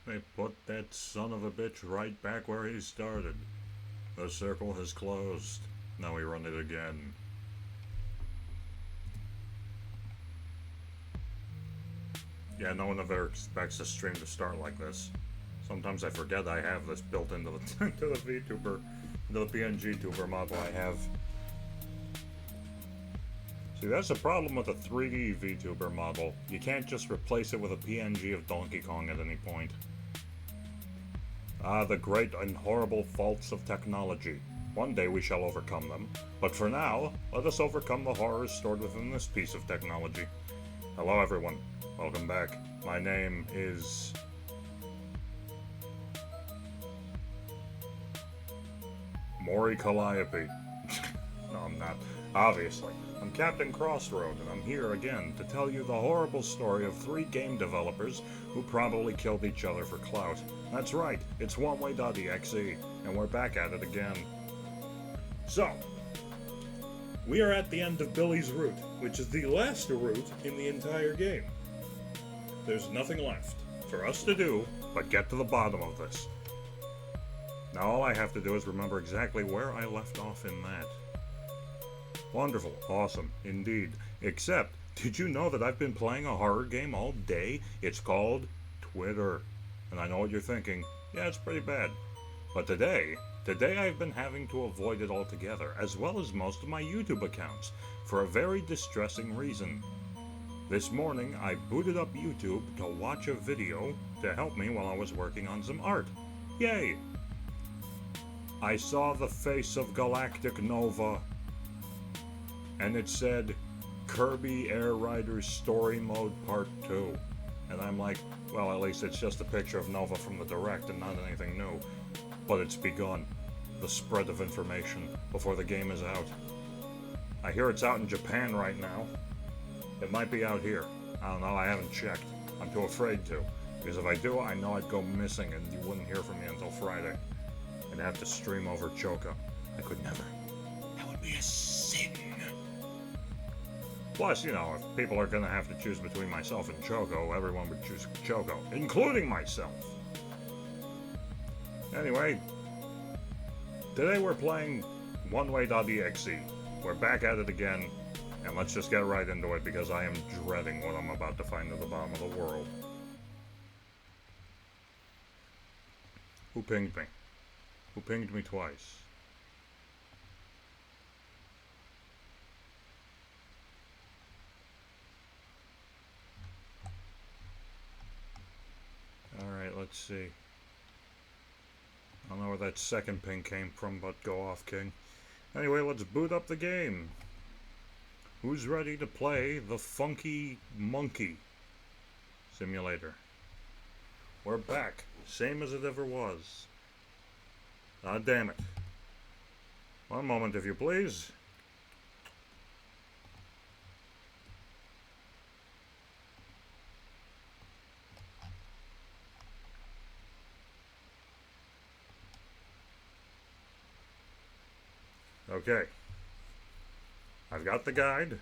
They put that son of a bitch right back where he started. The circle has closed. Now we run it again. Yeah, no one ever expects a stream to start like this. Sometimes I forget I have this built into the into the VTuber, the PNG tuber model I have. See, that's the problem with a 3D VTuber model. You can't just replace it with a PNG of Donkey Kong at any point. Ah, the great and horrible faults of technology. One day we shall overcome them. But for now, let us overcome the horrors stored within this piece of technology. Hello everyone. Welcome back. My name is... Maury Calliope. No, I'm not. Obviously. I'm Captain Crossroad, and I'm here again to tell you the horrible story of 3 game developers who probably killed each other for clout. That's right, it's oneway.exe, and we're back at it again. So, we are at the end of Billy's route, which is the last route in the entire game. There's nothing left for us to do but get to the bottom of this. Now all I have to do is remember exactly where I left off in that. Wonderful, awesome, indeed. Except, did you know that I've been playing a horror game all day? It's called Twitter. And I know what you're thinking, yeah, it's pretty bad. But today I've been having to avoid it altogether, as well as most of my YouTube accounts, for a very distressing reason. This morning, I booted up YouTube to watch a video to help me while I was working on some art. Yay! I saw the face of Galactic Nova, and it said, Kirby Air Riders Story Mode Part 2. And I'm like, well, at least it's just a picture of Nova from the Direct and not anything new. But it's begun, the spread of information, before the game is out. I hear it's out in Japan right now. It might be out here. I don't know, I haven't checked. I'm too afraid to. Because if I do, I know I'd go missing and you wouldn't hear from me until Friday. I'd have to stream over Choco. I could never. That would be a sin. Plus, you know, if people are gonna have to choose between myself and Choco, everyone would choose Choco, including myself. Anyway, today we're playing oneway.exe. We're back at it again, and let's just get right into it because I am dreading what I'm about to find at the bottom of the world. Who pinged me? Who pinged me twice? Alright, let's see. I don't know where that second ping came from, but go off, King. Anyway, let's boot up the game. Who's ready to play the Funky Monkey Simulator? We're back, same as it ever was. Ah, damn it. One moment, if you please. Okay. I've got the guide.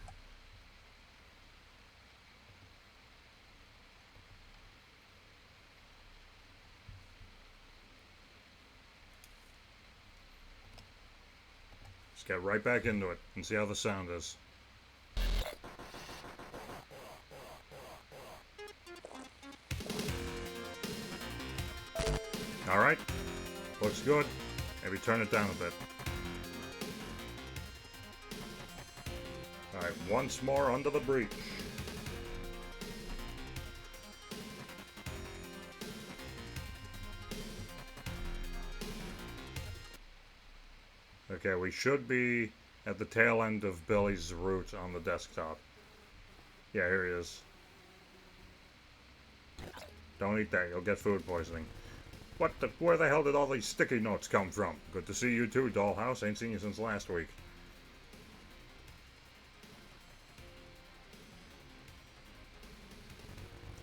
Let's get right back into it and see how the sound is. Alright. Looks good. Maybe turn it down a bit. Alright, once more under the breach. Okay, we should be at the tail end of Billy's route on the desktop. Yeah, here he is. Don't eat that, you'll get food poisoning. Where the hell did all these sticky notes come from? Good to see you too, Dollhouse. Ain't seen you since last week.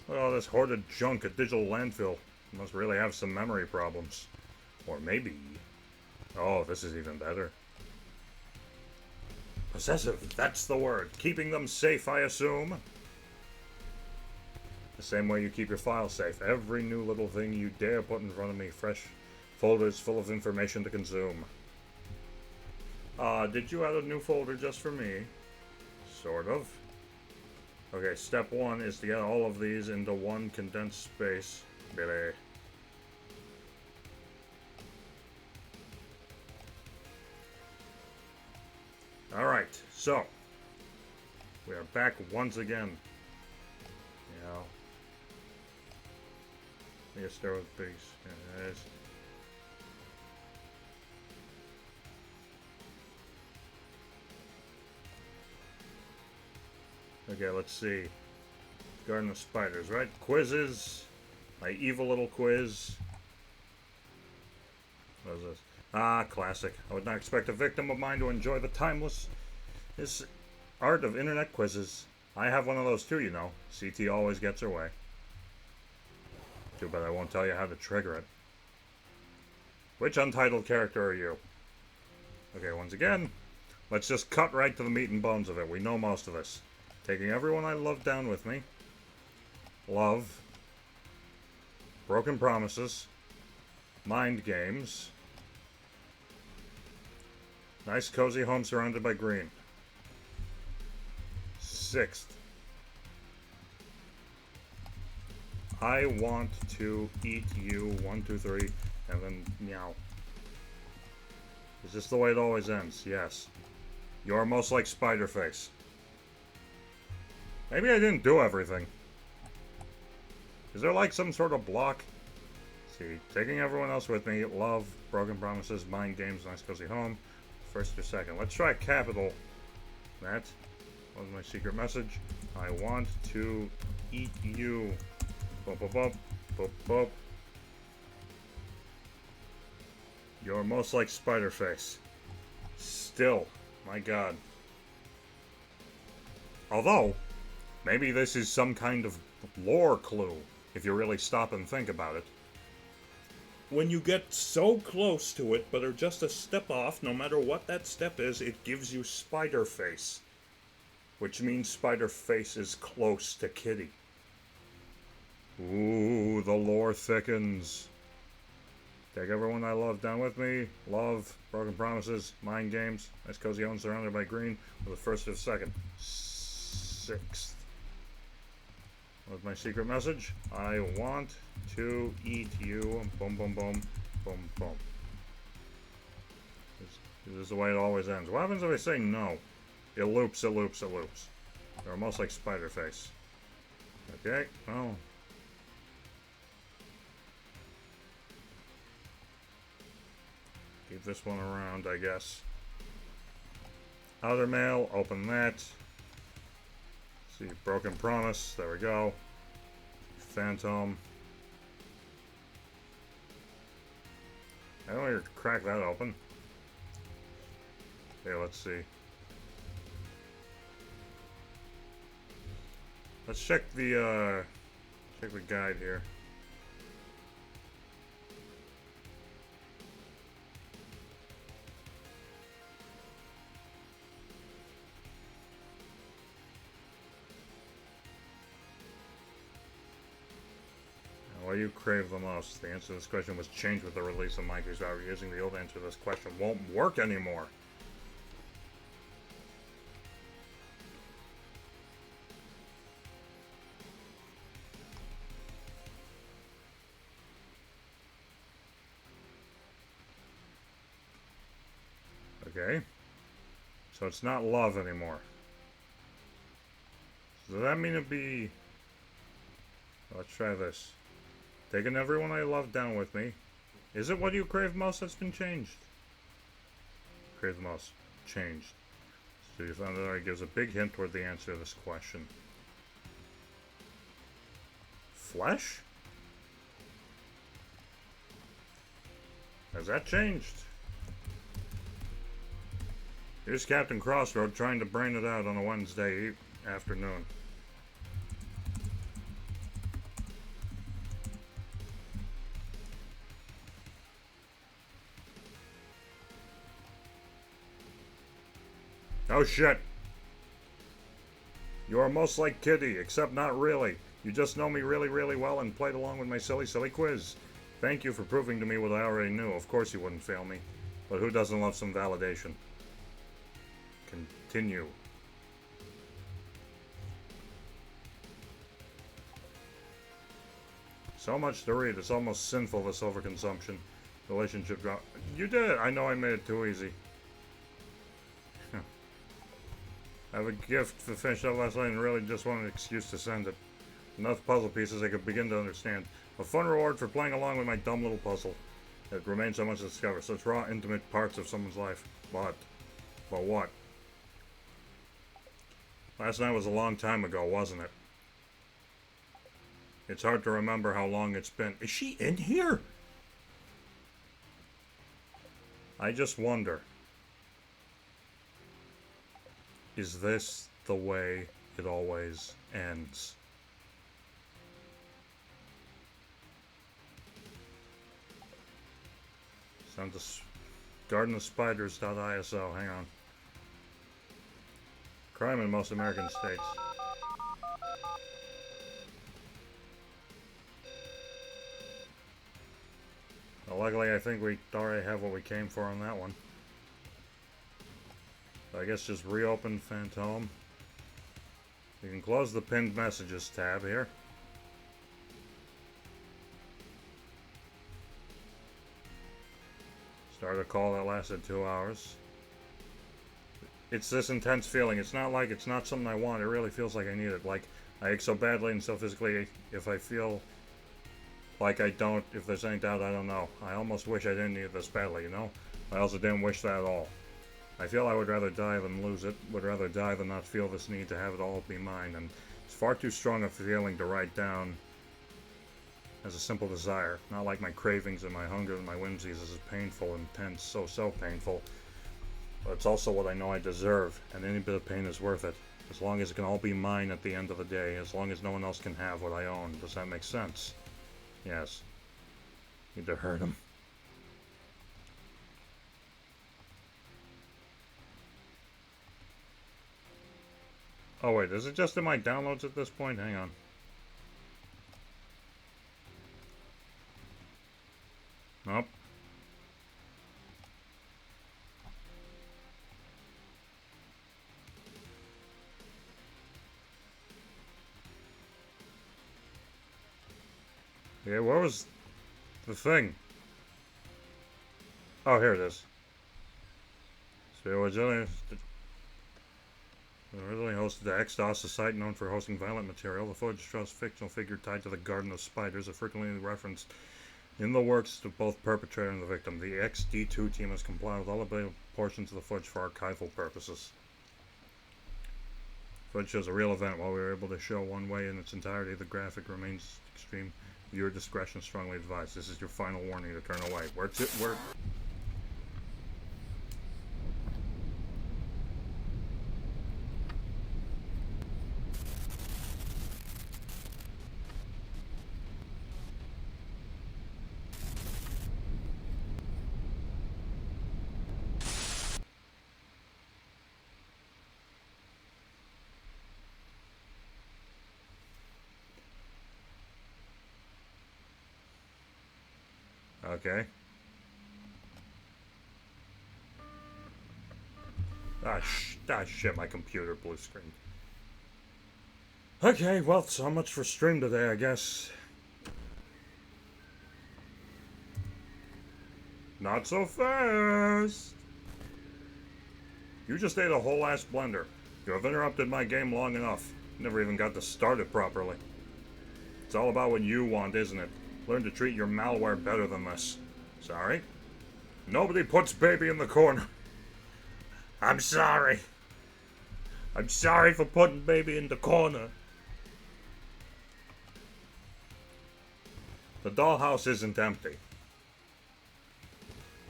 Look at all this hoarded junk at Digital Landfill. You must really have some memory problems. Or maybe... Oh, this is even better. Possessive, that's the word. Keeping them safe, I assume. The same way you keep your files safe. Every new little thing you dare put in front of me. Fresh folders full of information to consume. Did you add a new folder just for me? Sort of. Okay, step 1 is to get all of these into one condensed space. Baby. Alright, so we are back once again. Yeah. I guess there was these. Yeah, there is. Okay, let's see. Garden of Spiders, right? Quizzes. My evil little quiz. What is this? Ah, classic. I would not expect a victim of mine to enjoy the timeless art of internet quizzes. I have one of those too, you know. CT always gets her way. Too bad I won't tell you how to trigger it. Which untitled character are you? Okay, once again, let's just cut right to the meat and bones of it. We know most of this. Taking everyone I love down with me. Love. Broken promises. Mind games. Nice cozy home surrounded by green. 6th. I want to eat you. 1, 2, 3, and then meow. Is this the way it always ends? Yes. You're most like Spider-Face. Maybe I didn't do everything. Is there like some sort of block? Let's see, taking everyone else with me. Love, broken promises, mind games, nice cozy home. First or second. Let's try capital. That was my secret message. I want to eat you. Bop, bop, bop, bop, bop. You're most like Spider-Face. Still, my god. Although, maybe this is some kind of lore clue, if you really stop and think about it. When you get so close to it, but are just a step off, no matter what that step is, it gives you Spider-Face. Which means Spider-Face is close to Kitty. Ooh, the lore thickens. Take everyone I love down with me. Love, broken promises, mind games, nice cozy home surrounded by green. For the first or second. 6th. What's my secret message? I want to eat you. Boom, boom, boom, boom, boom. This is the way it always ends. What happens if I say no? It loops, it loops, it loops. They're almost like Spider-Face. Okay, well. Keep this one around, I guess. Outer mail, open that. See, broken promise, there we go. Phantom. I don't want to crack that open. Okay, let's see. Let's check the guide here. What do you crave the most? The answer to this question was changed with the release of Minecraft. However, using the old answer to this question won't work anymore. Okay. So it's not love anymore. So does that mean it'd be... Let's try this. Taking everyone I love down with me. Is it what you crave most that's been changed? Crave the most. Changed. So you found that it gives a big hint toward the answer to this question. Flesh? Has that changed? Here's Captain Crossroad trying to brain it out on a Wednesday afternoon. Oh shit. You are most like Kitty, except not really. You just know me really, really well and played along with my silly, silly quiz. Thank you for proving to me what I already knew. Of course you wouldn't fail me. But who doesn't love some validation? Continue. So much to read, it's almost sinful, this overconsumption. Relationship drop. You did! I know I made it too easy. I have a gift to finish up last night and really just want an excuse to send it. Enough puzzle pieces I could begin to understand. A fun reward for playing along with my dumb little puzzle. It remains so much to discover, such raw, intimate parts of someone's life. But what? Last night was a long time ago, wasn't it? It's hard to remember how long it's been. Is she in here? I just wonder. Is this the way it always ends? Send to gardenofspiders.iso. Hang on. Crime in most American states. Well, luckily, I think we already have what we came for on that one. So I guess just reopen Phantom. You can close the pinned messages tab here. Start a call that lasted 2 hours. It's this intense feeling. It's not like it's not something I want. It really feels like I need it. Like, I ache so badly and so physically. If I feel like I don't, if there's any doubt, I don't know. I almost wish I didn't need it this badly, you know? I also didn't wish that at all. I feel I would rather die than lose it. Would rather die than not feel this need to have it all be mine. And it's far too strong a feeling to write down as a simple desire. Not like my cravings and my hunger and my whimsies. This is painful, intense, so painful. But it's also what I know I deserve, and any bit of pain is worth it. As long as it can all be mine at the end of the day, as long as no one else can have what I own. Does that make sense? Yes. Need to hurt him. Oh wait, is it just in my downloads at this point? Hang on. Nope. Yeah, what was the thing? Oh, here it is. So originally hosted the XDOS, a site known for hosting violent material. The footage shows a fictional figure tied to the Garden of Spiders, a frequently referenced in the works to both perpetrator and the victim. The XD2 team has complied with all available portions of the footage for archival purposes. Footage shows a real event. While we were able to show one way in its entirety, the graphic remains extreme. Viewer discretion strongly advised. This is your final warning to turn away. Where? Okay. Shit, my computer blue screen. Okay, well, so much for stream today, I guess. Not so fast! You just ate a whole ass blender. You have interrupted my game long enough. Never even got to start it properly. It's all about what you want, isn't it? Learn to treat your malware better than this. Sorry? Nobody puts baby in the corner. I'm sorry. I'm sorry for putting baby in the corner. The dollhouse isn't empty.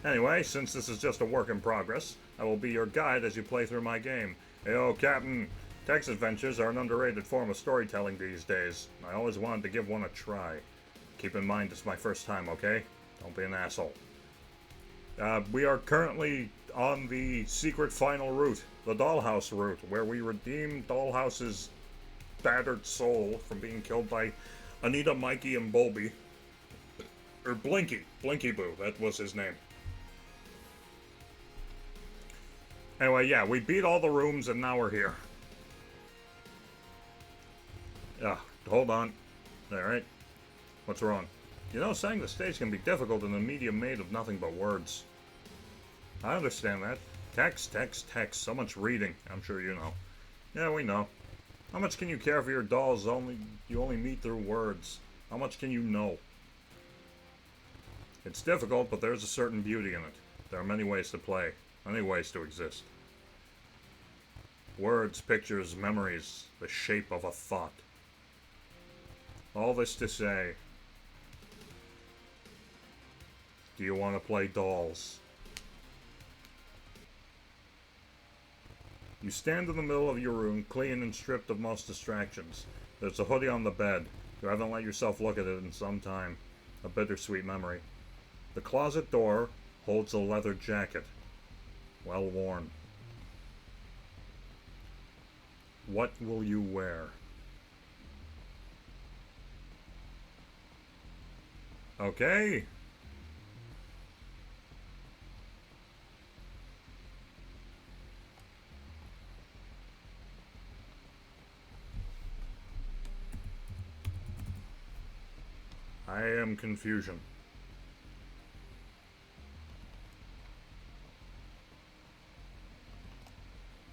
Anyway, since this is just a work in progress, I will be your guide as you play through my game. Heyo, Captain. Text adventures are an underrated form of storytelling these days. I always wanted to give one a try. Keep in mind it's my first time, okay? Don't be an asshole. We are currently on the secret final route, the dollhouse route, where we redeem dollhouses battered soul from being killed by Anita, Mikey, and Bulby. Or Blinky. Blinky Boo, that was his name. Anyway, yeah, we beat all the rooms and now we're here. Hold on. Alright. What's wrong? You know, setting the stage can be difficult in a medium made of nothing but words. I understand that. Text, text, text. So much reading. I'm sure you know. Yeah, we know. How much can you care for your dolls you only meet through words? How much can you know? It's difficult, but there's a certain beauty in it. There are many ways to play. Many ways to exist. Words, pictures, memories. The shape of a thought. All this to say, do you want to play dolls? You stand in the middle of your room, clean and stripped of most distractions. There's a hoodie on the bed. You haven't let yourself look at it in some time. A bittersweet memory. The closet door holds a leather jacket. Well worn. What will you wear? Okay. I am confusion.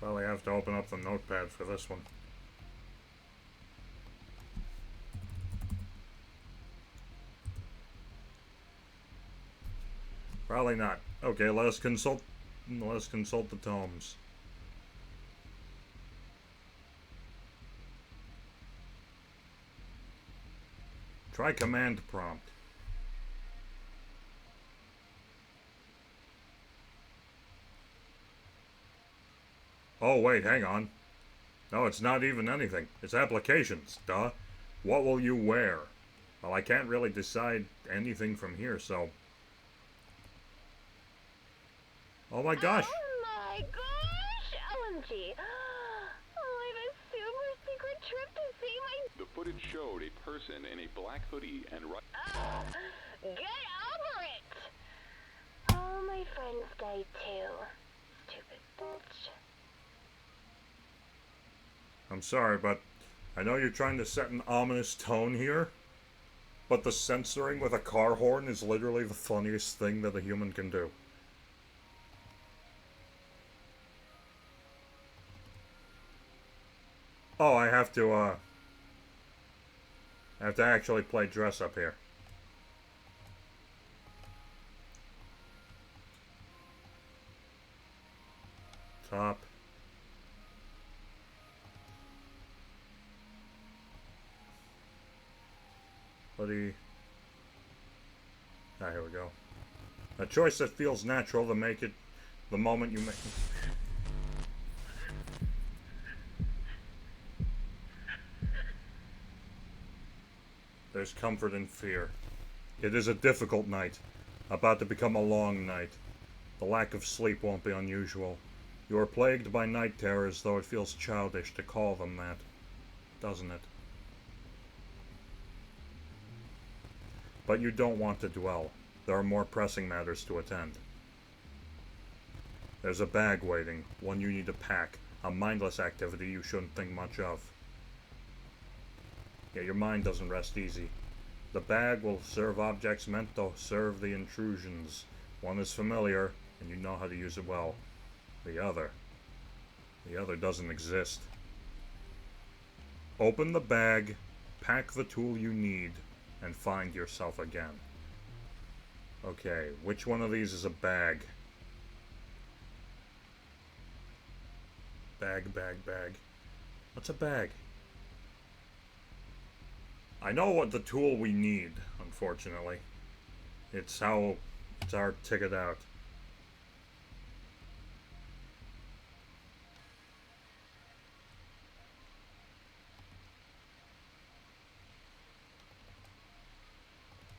Probably have to open up the notepad for this one. Probably not. Okay, let us consult the tomes. Try command prompt. Oh wait, hang on. No, it's not even anything. It's applications, duh. What will you wear? Well, I can't really decide anything from here, so... Oh my gosh! Oh my gosh! OMG! Oh, I have a super secret trip to see my... The footage showed a person in a black hoodie and... Get over it! All my friends died too. Stupid bitch. I'm sorry, but I know you're trying to set an ominous tone here, but the censoring with a car horn is literally the funniest thing that a human can do. Oh, I have to actually play dress up here. Top. Hoodie. Ah, here we go. A choice that feels natural to make it the moment you make... There's comfort in fear. It is a difficult night, about to become a long night. The lack of sleep won't be unusual. You are plagued by night terrors, though it feels childish to call them that, doesn't it? But you don't want to dwell. There are more pressing matters to attend. There's a bag waiting, one you need to pack, a mindless activity you shouldn't think much of. Yet your mind doesn't rest easy. The bag will serve objects meant to serve the intrusions. One is familiar, and you know how to use it well. The other doesn't exist. Open the bag, pack the tool you need, and find yourself again. Okay, which one of these is a bag? Bag, bag, bag. What's a bag? I know what the tool we need, unfortunately. It's our ticket out.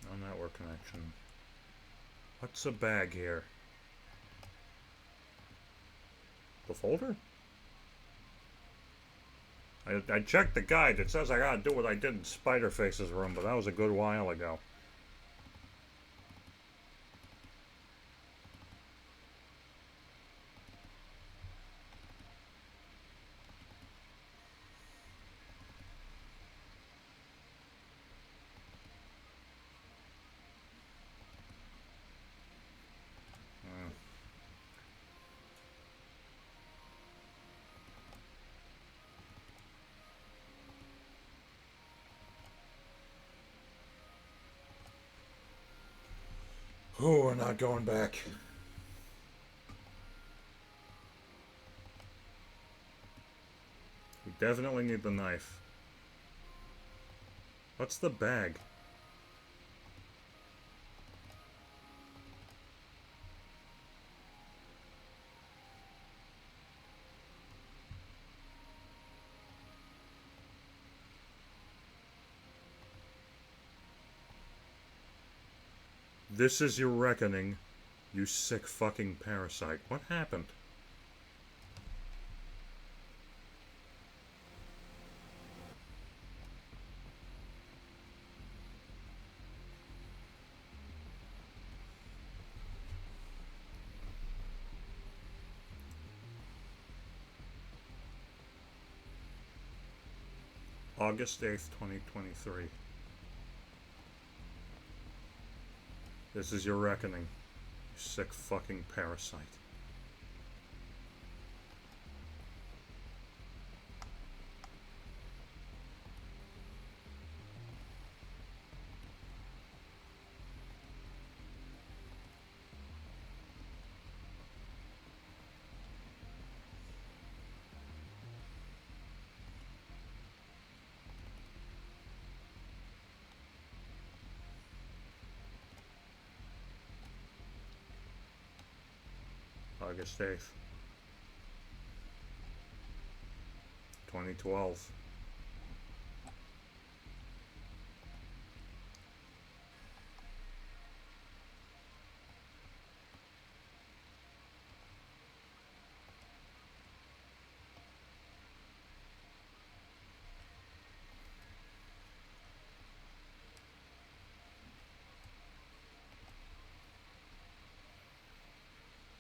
No network connection. What's a bag here? The folder? I checked the guide. It says I gotta do what I did in Spider-Face's room, but that was a good while ago. Oh, we're not going back. We definitely need the knife. What's the bag? This is your reckoning, you sick fucking parasite. What happened? August 8th, 2023. This is your reckoning, you sick fucking parasite. August 8th, 2012.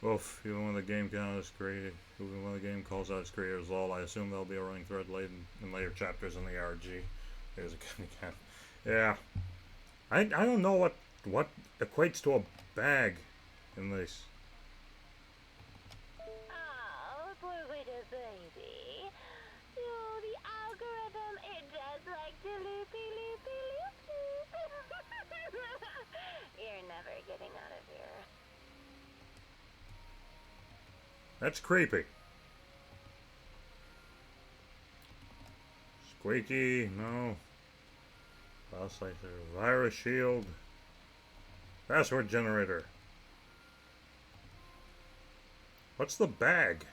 Oof, even when the game calls out its creators lol, I assume there'll be a running thread late in later chapters in the RG. There's a cat. Yeah. I don't know what equates to a bag in this. Oh, poor little baby. Oh, the algorithm, it does like to loopy, loopy, loopy. You're never getting out of here. That's creepy. Squeaky, no. File slicer, virus shield. Password generator. What's the bag?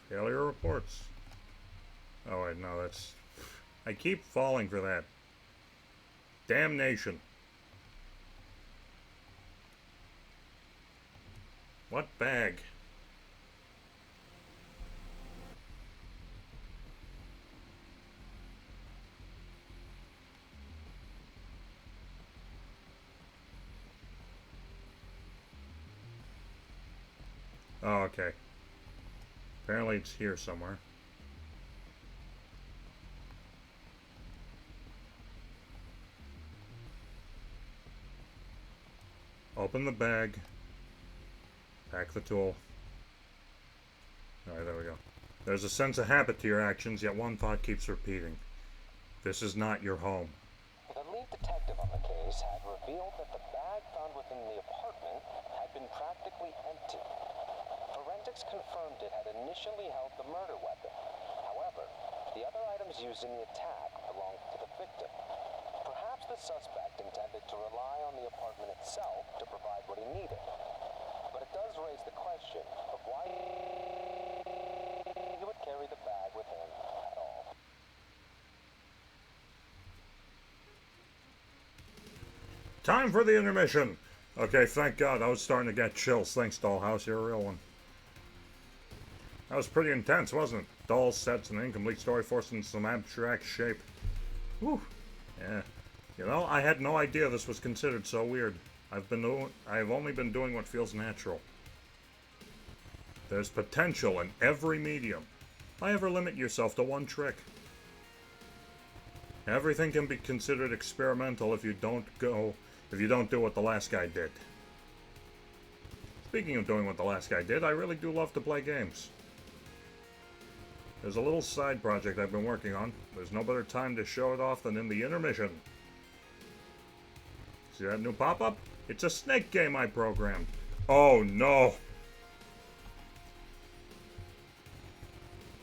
Failure reports. Oh wait, no, that's... I keep falling for that. Damnation. What bag? Oh, okay. Apparently it's here somewhere. Open the bag. Pack the tool. Alright, there we go. There's a sense of habit to your actions, yet one thought keeps repeating. This is not your home. The lead detective on the case had revealed that the bag found within the apartment had been practically empty. Forensics confirmed it had initially held the murder weapon. However, the other items used in the attack belonged to the victim. Perhaps the suspect intended to rely on the apartment itself to provide what he needed. But it does raise the question of why he would carry the bag with him at all. Time for the intermission. Okay, thank God. I was starting to get chills. Thanks, Dollhouse. You're a real one. That was pretty intense, wasn't it? Dull sets and an incomplete story forced into some abstract shape. Whew. Yeah. You know, I had no idea this was considered so weird. I've only been doing what feels natural. There's potential in every medium. Why ever limit yourself to one trick? Everything can be considered experimental if you don't do what the last guy did. Speaking of doing what the last guy did, I really do love to play games. There's a little side project I've been working on. There's no better time to show it off than in the intermission. See that new pop-up? It's a snake game I programmed. Oh no!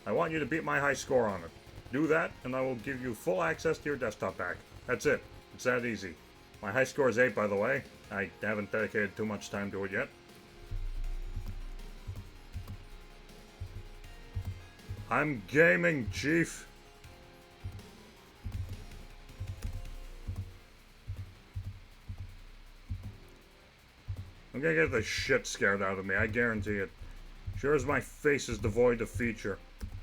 I want you to beat my high score on it. Do that, and I will give you full access to your desktop back. That's it. It's that easy. My high score is 8, by the way. I haven't dedicated too much time to it yet. I'm gaming, Chief. I'm gonna get the shit scared out of me, I guarantee it. Sure as my face is devoid of feature,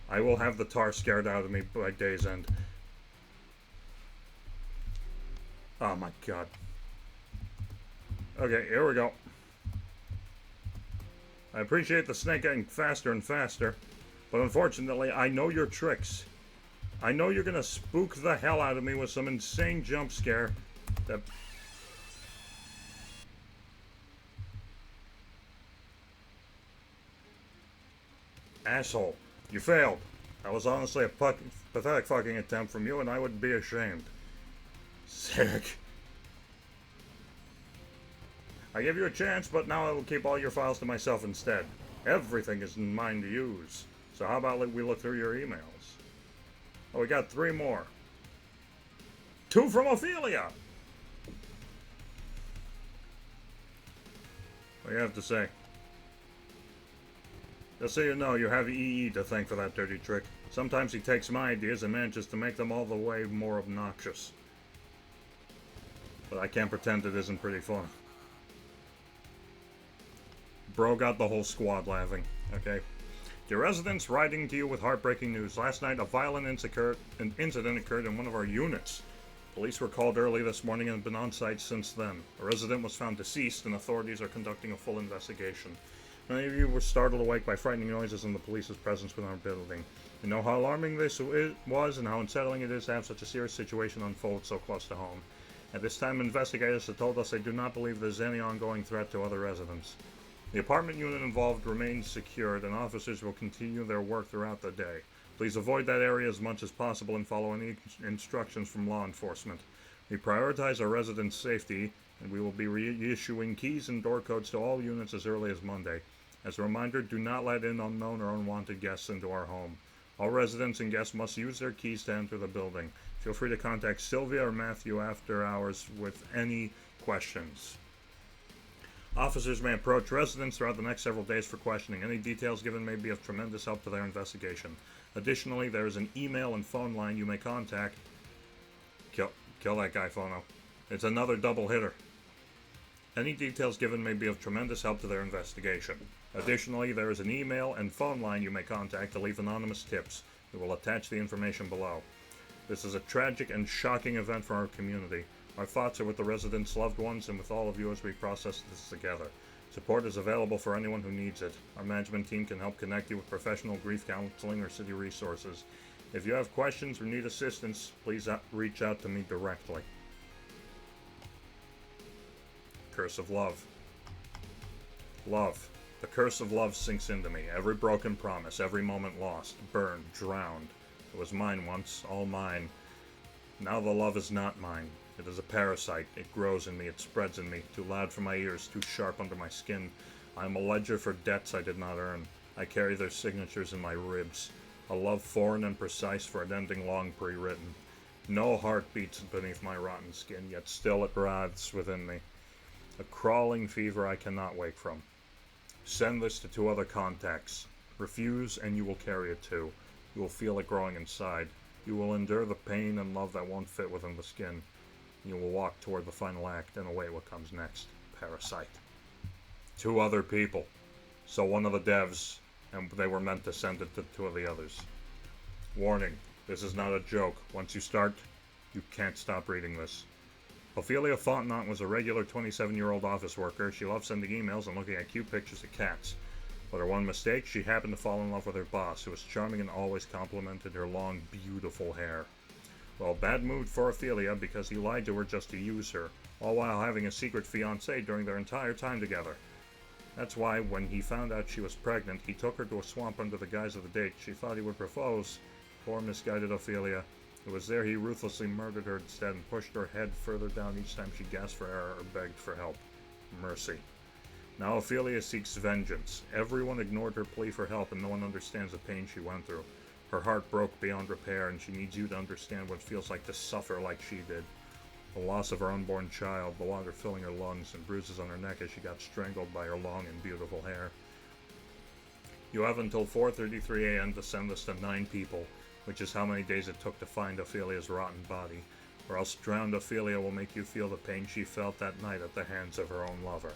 I will have the tar scared out of me by day's end. Oh my god. Okay, here we go. I appreciate the snake getting faster and faster, but unfortunately, I know your tricks. I know you're gonna spook the hell out of me with some insane jump scare that... Asshole. You failed. That was honestly a pathetic fucking attempt from you, and I would be ashamed. Sick. I gave you a chance, but now I will keep all your files to myself instead. Everything is mine to use. So how about we look through your emails? Oh, we got 3 more. 2 from Ophelia! What do you have to say? Just so you know, you have EE to thank for that dirty trick. Sometimes he takes my ideas and manages to make them all the way more obnoxious. But I can't pretend it isn't pretty fun. Bro got the whole squad laughing, okay? Dear residents, writing to you with heartbreaking news. Last night, a violent incident occurred in one of our units. Police were called early this morning and have been on site since then. A resident was found deceased, and authorities are conducting a full investigation. Many of you were startled awake by frightening noises and the police's presence within our building. You know how alarming this was and how unsettling it is to have such a serious situation unfold so close to home. At this time, investigators have told us they do not believe there's any ongoing threat to other residents. The apartment unit involved remains secured, and officers will continue their work throughout the day. Please avoid that area as much as possible and follow any instructions from law enforcement. We prioritize our residents' safety, and we will be reissuing keys and door codes to all units as early as Monday. As a reminder, do not let in unknown or unwanted guests into our home. All residents and guests must use their keys to enter the building. Feel free to contact Sylvia or Matthew after hours with any questions. Officers may approach residents throughout the next several days for questioning. Any details given may be of tremendous help to their investigation. Additionally, there is an email and phone line you may contact. Kill that guy, Phono. It's another double hitter. Any details given may be of tremendous help to their investigation. Additionally, there is an email and phone line you may contact to leave anonymous tips. We will attach the information below. This is a tragic and shocking event for our community. Our thoughts are with the residents' loved ones and with all of you as we process this together. Support is available for anyone who needs it. Our management team can help connect you with professional grief counseling or city resources. If you have questions or need assistance, please reach out to me directly. Curse of Love. Love. The curse of love sinks into me. Every broken promise, every moment lost, burned, drowned. It was mine once, all mine. Now the love is not mine. It is a parasite. It grows in me. It spreads in me. Too loud for my ears. Too sharp under my skin. I am a ledger for debts I did not earn. I carry their signatures in my ribs. A love foreign and precise for an ending long pre-written. No heart beats beneath my rotten skin, yet still it writhes within me. A crawling fever I cannot wake from. Send this to 2 other contacts. Refuse and you will carry it too. You will feel it growing inside. You will endure the pain and love that won't fit within the skin. You will walk toward the final act and await what comes next. Parasite. 2 other people. So one of the devs, and they were meant to send it to 2 of the others. Warning, this is not a joke. Once you start, you can't stop reading this. Ophelia Fontenot was a regular 27-year-old office worker. She loved sending emails and looking at cute pictures of cats. But her one mistake, she happened to fall in love with her boss, who was charming and always complimented her long, beautiful hair. Well, bad mood for Ophelia because he lied to her just to use her, all while having a secret fiancé during their entire time together. That's why, when he found out she was pregnant, he took her to a swamp under the guise of a date. She thought he would propose. Poor misguided Ophelia. It was there he ruthlessly murdered her instead and pushed her head further down each time she gasped for air or begged for help. Mercy. Now Ophelia seeks vengeance. Everyone ignored her plea for help, and no one understands the pain she went through. Her heart broke beyond repair, and she needs you to understand what it feels like to suffer like she did. The loss of her unborn child, the water filling her lungs, and bruises on her neck as she got strangled by her long and beautiful hair. You have until 4:33 a.m. to send this to 9 people, which is how many days it took to find Ophelia's rotten body, or else drowned Ophelia will make you feel the pain she felt that night at the hands of her own lover.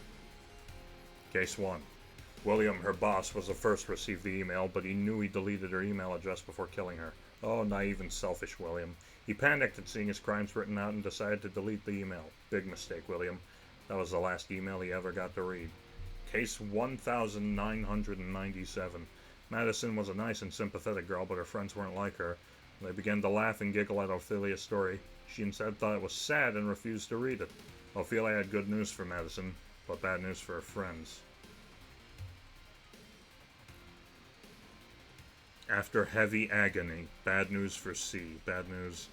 Case 1. William, her boss, was the first to receive the email, but he knew he deleted her email address before killing her. Oh, naive and selfish William. He panicked at seeing his crimes written out and decided to delete the email. Big mistake, William. That was the last email he ever got to read. Case 1997. Madison was a nice and sympathetic girl, but her friends weren't like her. When they began to laugh and giggle at Ophelia's story, she instead thought it was sad and refused to read it. Ophelia had good news for Madison, but bad news for her friends. After heavy agony, bad news for C. Bad news.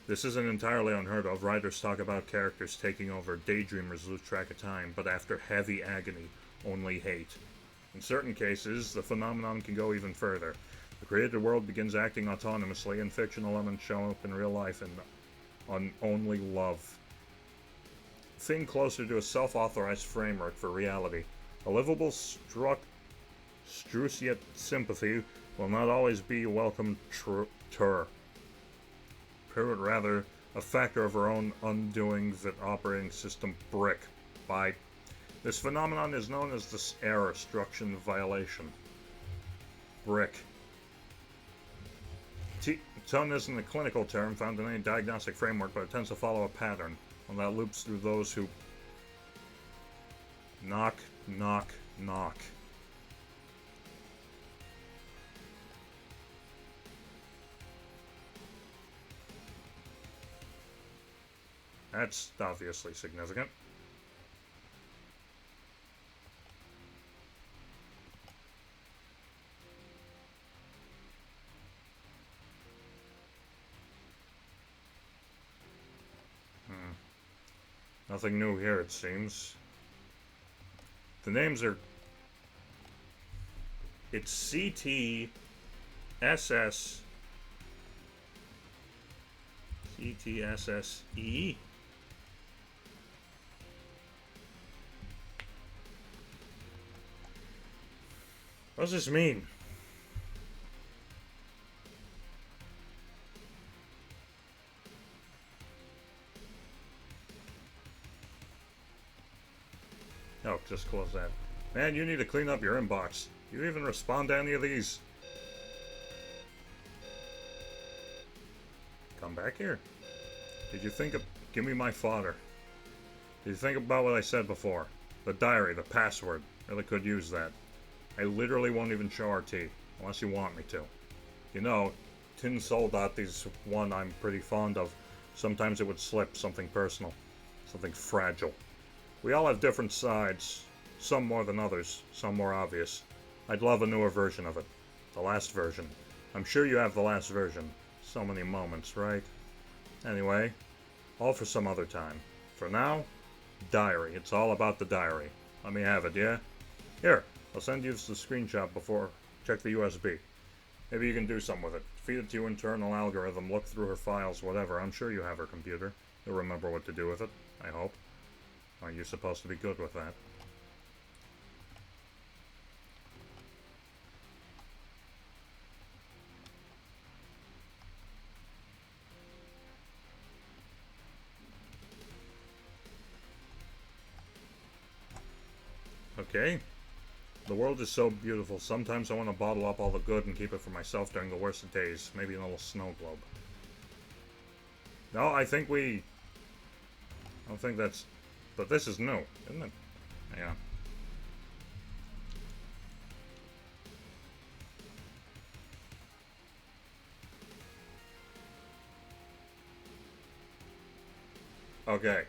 This isn't entirely unheard of. Writers talk about characters taking over, daydreamers lose track of time, but after heavy agony, only hate. In certain cases, the phenomenon can go even further. The created world begins acting autonomously, and fictional elements show up in real life on only love. A thing closer to a self-authorized framework for reality. A livable Strusiet sympathy will not always be a welcome tour. Rather, a factor of her own undoing that operating system brick by. This phenomenon is known as the error instruction violation. Brick. Tone isn't a clinical term found in any diagnostic framework, but it tends to follow a pattern, one that loops through those who knock, knock, knock. That's obviously significant. Nothing new here, it seems. The names are... It's CTSS... CTSSE? What does this mean? Oh, just close that. Man, you need to clean up your inbox. Do you even respond to any of these? Come back here. Did you think of... Give me my fodder. Did you think about what I said before? The diary, the password. Really could use that. I literally won't even show RT, unless you want me to. You know, Tin Soul Dot is one I'm pretty fond of. Sometimes it would slip, something personal, something fragile. We all have different sides, some more than others, some more obvious. I'd love a newer version of it. The last version. I'm sure you have the last version. So many moments, right? Anyway, all for some other time. For now, diary. It's all about the diary. Let me have it, yeah? Here. I'll send you the screenshot before. Check the USB. Maybe you can do something with it. Feed it to your internal algorithm, look through her files, whatever. I'm sure you have her computer. You'll remember what to do with it, I hope. Aren't you supposed to be good with that? Okay. The world is so beautiful. Sometimes I want to bottle up all the good and keep it for myself during the worst of days. Maybe a little snow globe. No, I don't think that's... But this is new, isn't it? Yeah. Okay.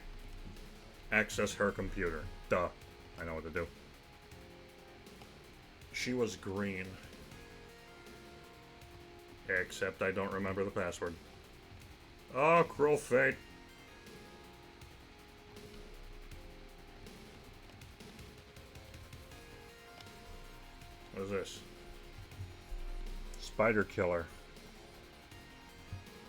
Access her computer. Duh. I know what to do. She was green. Except I don't remember the password. Oh, cruel fate. What is this? Spider killer.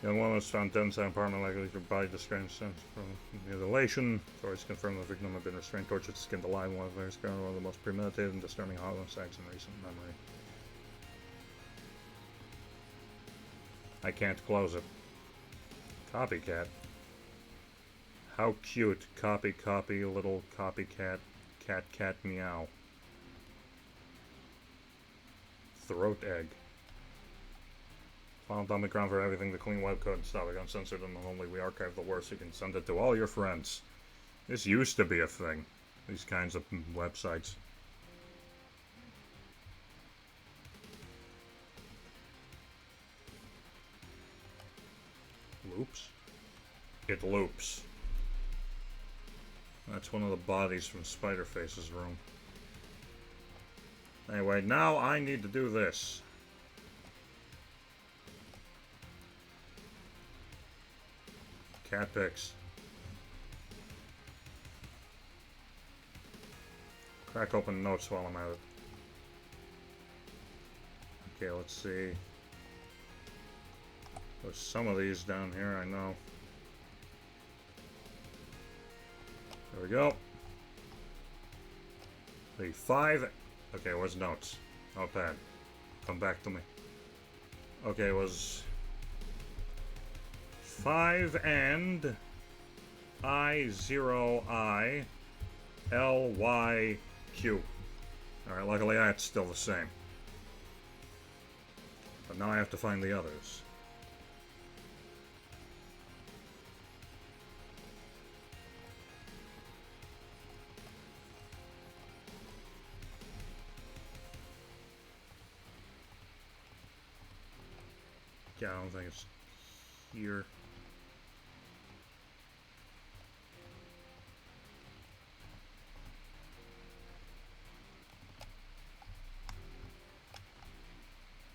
Young woman was found dead inside an apartment, likely her body described sense from mutilation. Authorities confirmed the victim had been restrained, tortured, skinned alive. One of the most premeditated and disturbing homicides in recent memory. I can't close it. Copycat. How cute. Copy, little copycat. Cat, meow. Throat egg. Final dumping ground for everything, the clean web code and stuff. Like uncensored and only we archive the worst. You can send it to all your friends. This used to be a thing. These kinds of websites. Loops? It loops. That's one of the bodies from Spider-Face's room. Anyway, now I need to do this. Cat pics. Crack open notes while I'm at it. Okay, let's see. There's some of these down here, I know. There we go. The 5... Okay, where's notes? Notepad. Come back to me. Okay, it was... 5 and... I0I... LYQ. Alright, luckily that's still the same. But now I have to find the others. Yeah, I don't think it's here.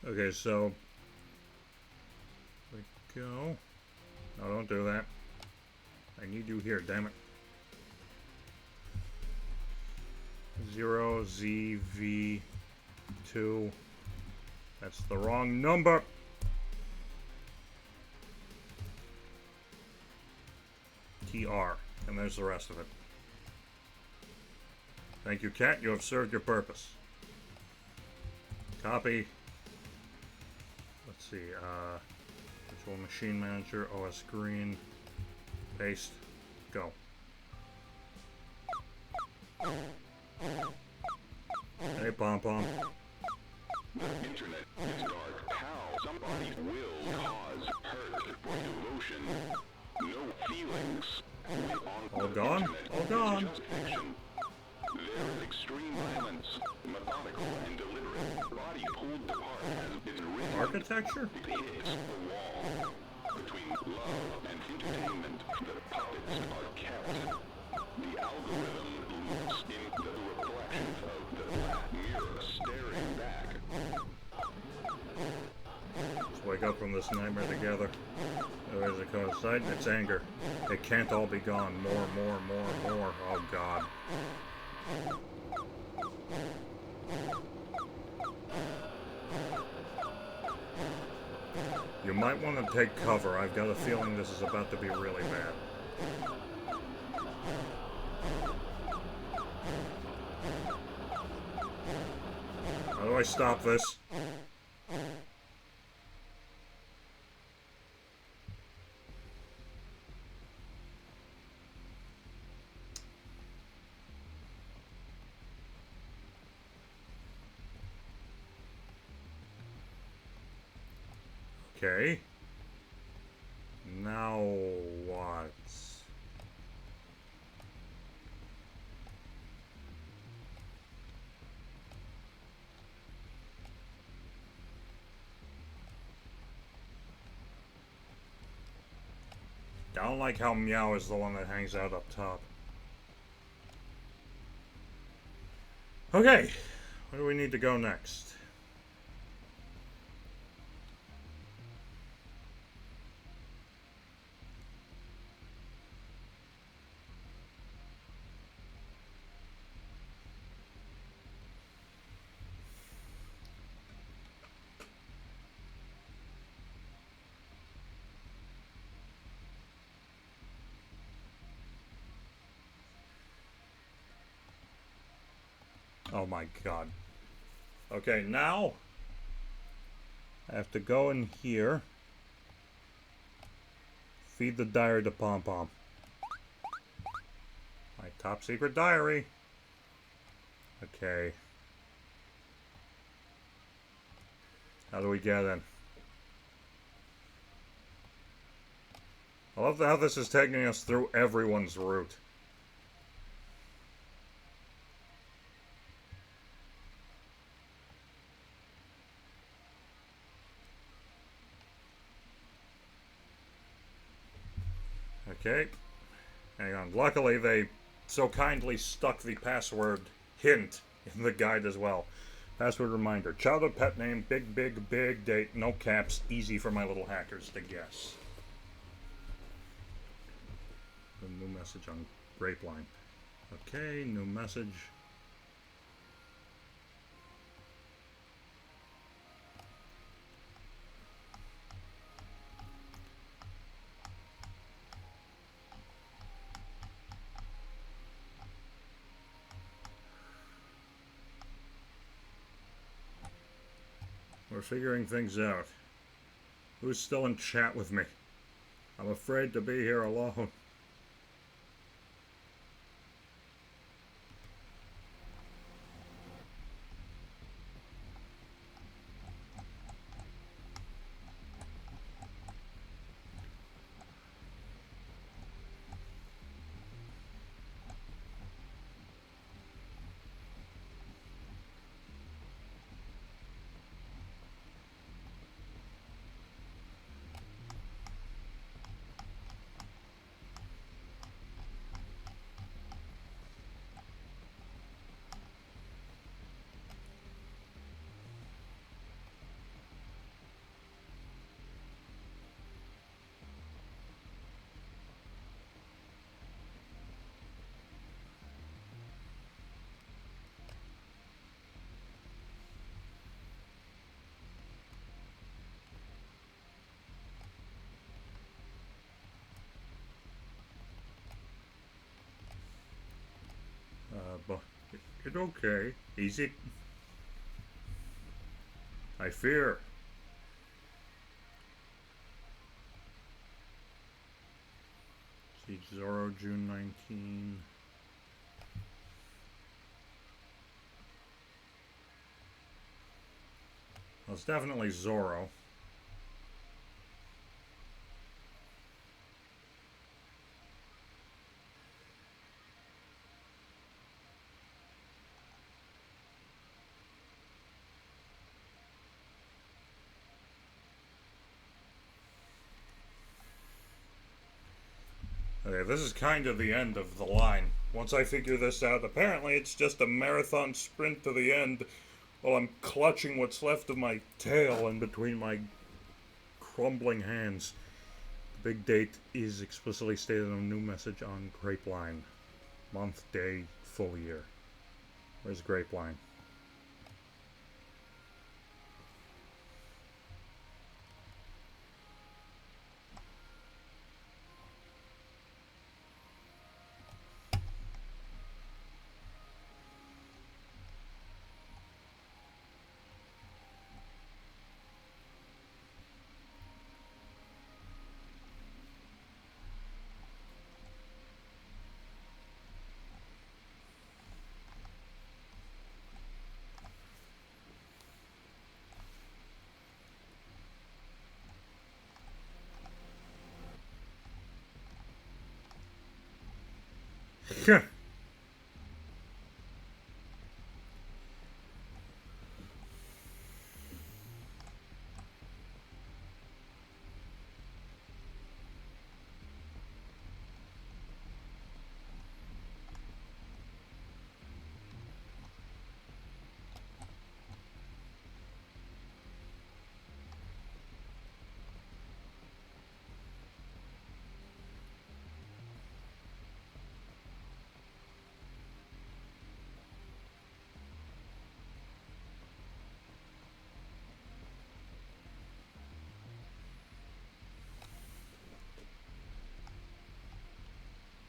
Okay, so we go. No, don't do that. I need you here, damn it. 0ZV2. That's the wrong number. TR, and there's the rest of it. Thank you, Cat. You have served your purpose. Copy. Let's see. Virtual Machine Manager, OS Green. Paste. Go. Hey, Pom Pom. Internet is dark. How somebody will cause hurt, devotion, no feelings. All gone? All gone. Just action. There is extreme violence, methodical and deliberate. Body pulled apart as is written. Architecture? It is the wall between love and entertainment. The puppets are kept. The algorithm looks into the reflection of the flat mirror staring back. Let's wake up from this nightmare together. There's a cause sight. It's anger. It can't all be gone. More. Oh God. You might want to take cover. I've got a feeling this is about to be really bad. How do I stop this? Okay. Now what? I don't like how Meow is the one that hangs out up top. Okay, where do we need to go next? Oh my god. Okay, now I have to go in here, feed the diary to Pom Pom. My top secret diary. Okay. How do we get in? I love how this is taking us through everyone's route. Okay. Hang on. Luckily, they so kindly stuck the password hint in the guide as well. Password reminder. Childhood pet name, big date, no caps, easy for my little hackers to guess. The new message on Grapeline. Okay, new message. We're figuring things out. Who's still in chat with me? I'm afraid to be here alone. But it's okay. Easy. I fear. Siege Zorro, June 19. Well, it's definitely Zorro. Okay, this is kind of the end of the line. Once I figure this out, apparently it's just a marathon sprint to the end while I'm clutching what's left of my tail in between my crumbling hands. The big date is explicitly stated in a new message on Grapeline. Month, day, full year. Where's Grapeline?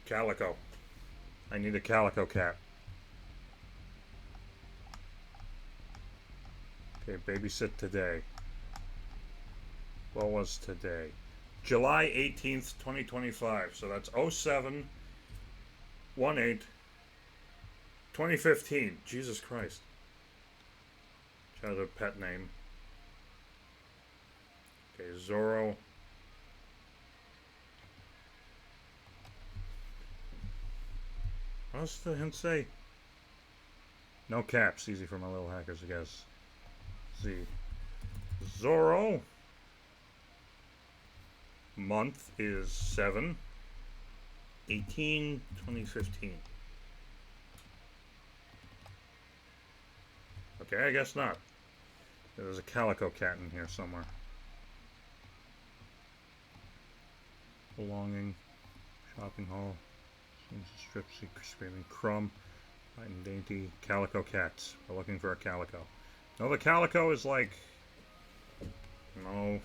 Calico. I need a calico cat. Okay, babysit today. What was today? July 18th, 2025. So that's 07 18 2015. Jesus Christ. Childhood pet name. Okay, Zorro. What else did the hint say? No caps. Easy for my little hackers to guess. Z. Zorro. Month is 7 18 2015. Okay, I guess not. There's a calico cat in here somewhere. Belonging. Shopping hall. Seems a strip secret screaming crumb. Light and dainty. Calico cats. We're looking for a calico. No, the calico is like... No. Let's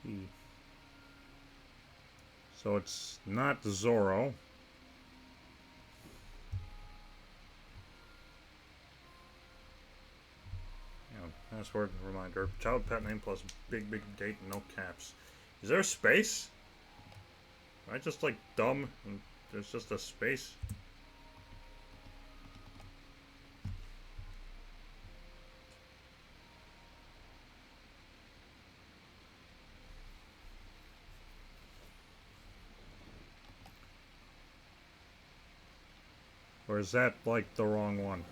see. So it's not Zorro. Password reminder. Child pet name plus big date and no caps. Is there a space? Am I just like dumb and there's just a space? Or is that like the wrong one?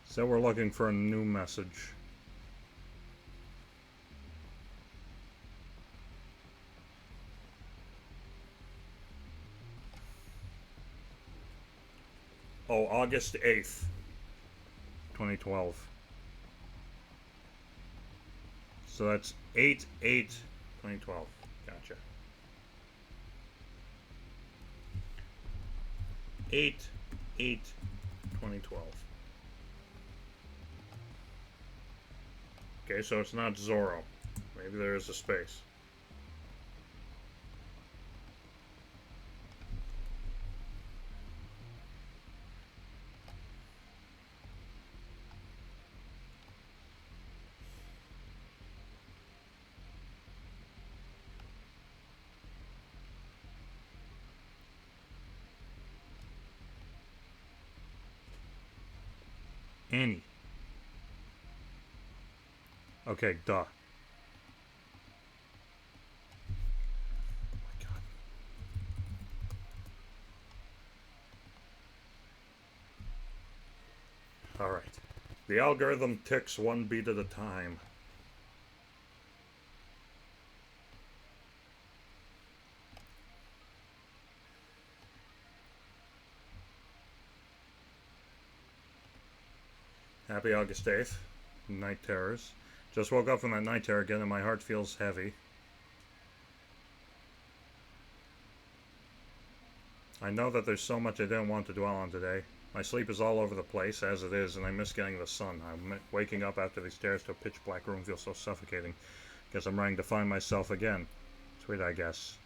So we're looking for a new message. Oh, August 8th, 2012. So that's 8/8/2012. Gotcha. 8/8/2012. Okay, so it's not Zorro. Maybe there is a space. Annie. Okay, duh. Oh my god. Alright. The algorithm ticks one beat at a time. Happy August 8th. Night terrors. Just woke up from that night terror again and my heart feels heavy. I know that there's so much I didn't want to dwell on today. My sleep is all over the place, as it is, and I miss getting the sun. I'm waking up after these stairs to a pitch black room feels so suffocating. Guess I'm running to find myself again. Sweet, I guess.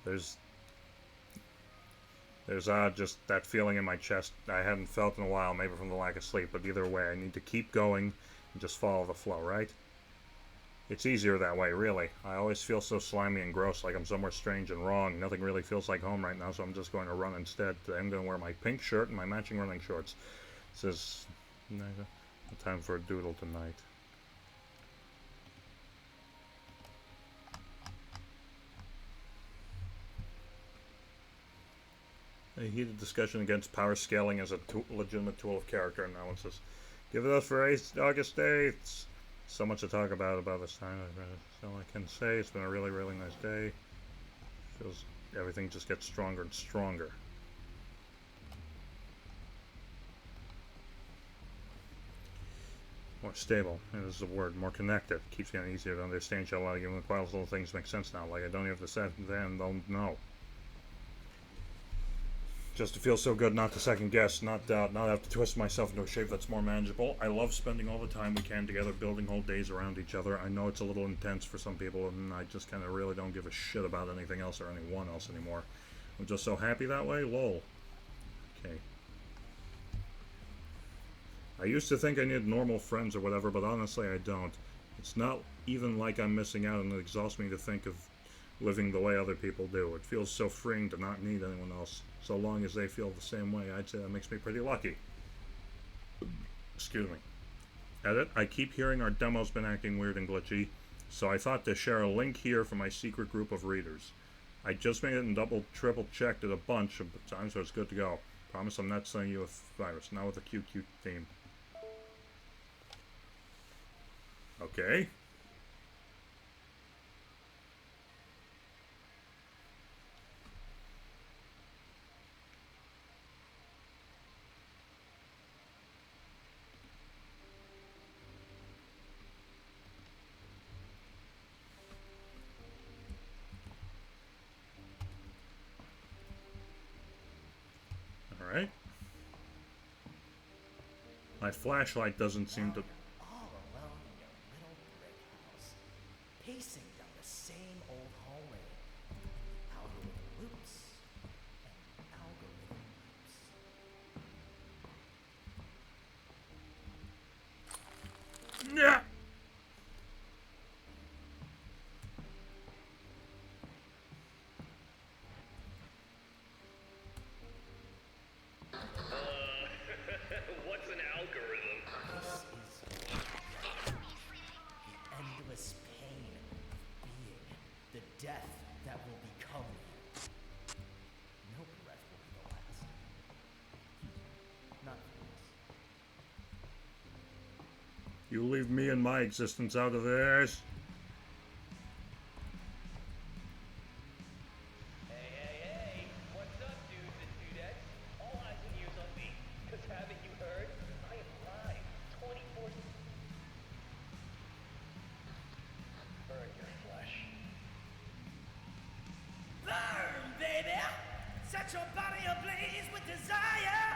There's just that feeling in my chest I hadn't felt in a while, maybe from the lack of sleep, but either way, I need to keep going and just follow the flow, right? It's easier that way, really. I always feel so slimy and gross, like I'm somewhere strange and wrong. Nothing really feels like home right now, so I'm just going to run instead. Today I'm going to wear my pink shirt and my matching running shorts. It says, time for a doodle tonight. a heated discussion against power scaling as a legitimate tool of character analysis. Give it up for August 8th. So much to talk about this time. That's all I can say. It's been a really, really nice day. Feels everything just gets stronger and stronger. More stable. Yeah, this is a word. More connected. Keeps getting easier to understand. Shall allow you quite little things make sense now. Like I don't even have to say then they'll know. Just to feel so good not to second guess, not doubt, not have to twist myself into a shape that's more manageable. I love spending all the time we can together, building whole days around each other. I know it's a little intense for some people, and I just kind of really don't give a shit about anything else or anyone else anymore. I'm just so happy that way. Lol. Okay. I used to think I needed normal friends or whatever, but honestly I don't. It's not even like I'm missing out, and it exhausts me to think of living the way other people do. It feels so freeing to not need anyone else. So long as they feel the same way, I'd say that makes me pretty lucky. Excuse me. Edit, I keep hearing our demo's been acting weird and glitchy, so I thought to share a link here for my secret group of readers. I just made it and triple checked it a bunch of times, so it's good to go. Promise I'm not sending you a virus, not with a cute theme. Okay. Alright. My flashlight doesn't seem to... All alone in your little brick house, pacing down the same old hallway. Algorithm loops and algorithm loops. Yeah. What's an algorithm? This is the endless pain of being, the death that will become you. No breath will be the last. Not for this. You leave me and my existence out of this. Hey, what's up, dudes and dudettes? All eyes and ears on me, cause haven't you heard? I am live, 24... Burn your flesh. Burn, baby! Set your body ablaze with desire!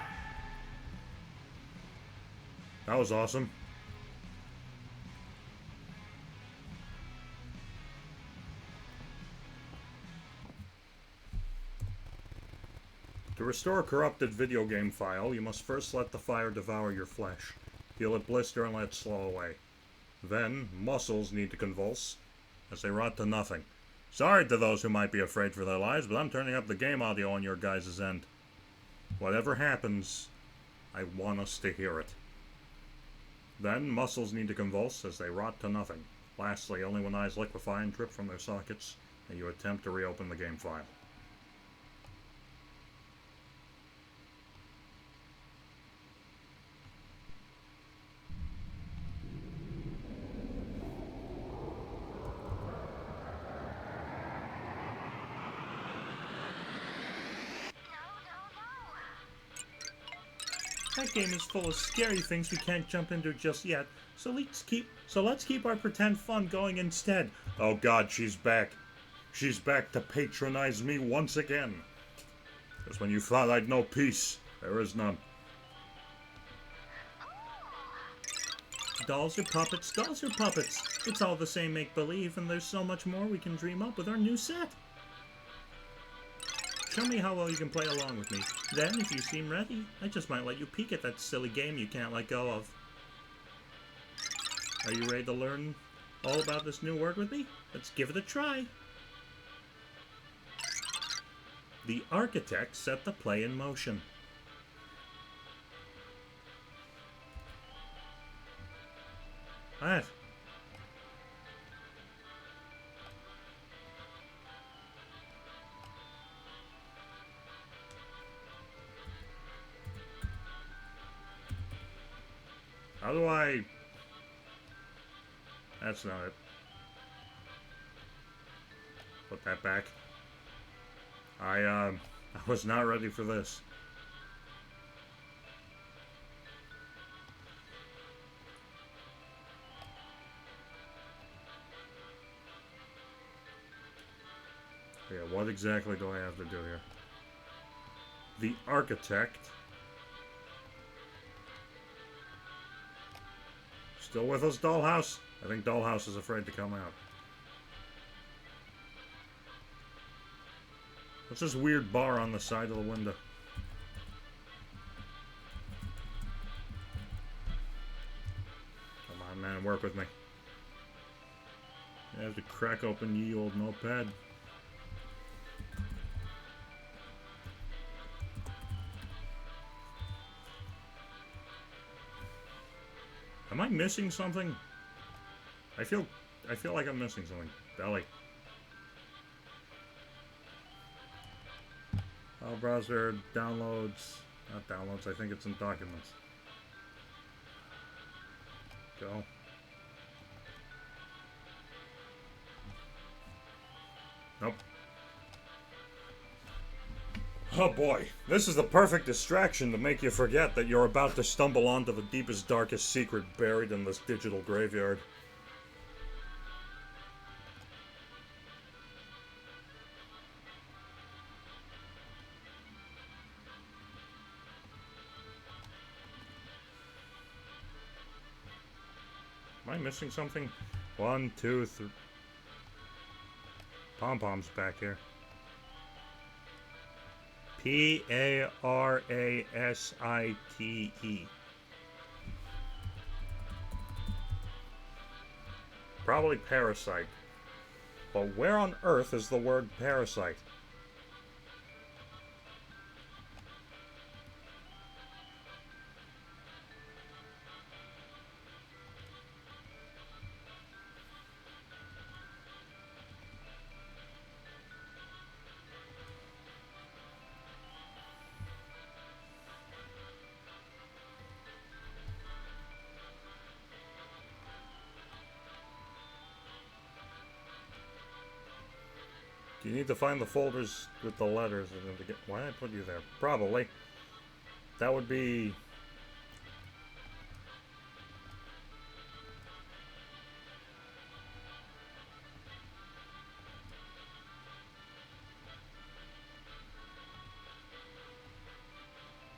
That was awesome. To restore a corrupted video game file, you must first let the fire devour your flesh. Feel it blister and let it slow away. Then, muscles need to convulse as they rot to nothing. Sorry to those who might be afraid for their lives, but I'm turning up the game audio on your guys' end. Whatever happens, I want us to hear it. Then, muscles need to convulse as they rot to nothing. Lastly, only when eyes liquefy and drip from their sockets may you attempt to reopen the game file. That game is full of scary things we can't jump into just yet, so let's keep our pretend fun going instead. Oh god, she's back. She's back to patronize me once again. Just when you thought I'd know peace, there is none. Dolls are puppets, dolls are puppets. It's all the same make-believe, and there's so much more we can dream up with our new set. Show me how well you can play along with me. Then, if you seem ready, I just might let you peek at that silly game you can't let go of. Are you ready to learn all about this new word with me? Let's give it a try. The architect set the play in motion. What? How do I... That's not it. Put that back. I was not ready for this. Yeah, what exactly do I have to do here? The architect. Still with us, Dollhouse? I think Dollhouse is afraid to come out. What's this weird bar on the side of the window? Come on, man, work with me. I have to crack open ye old notepad. Am I missing something? I feel like I'm missing something. Belly. File browser, downloads, not downloads, I think it's in documents. Go. Nope. Oh boy, this is the perfect distraction to make you forget that you're about to stumble onto the deepest, darkest secret buried in this digital graveyard. Am I missing something? 1, 2, 3. Pom-Pom's back here. Parasite. Probably parasite. But where on earth is the word parasite? You need to find the folders with the letters. Why did I put you there? Probably. That would be...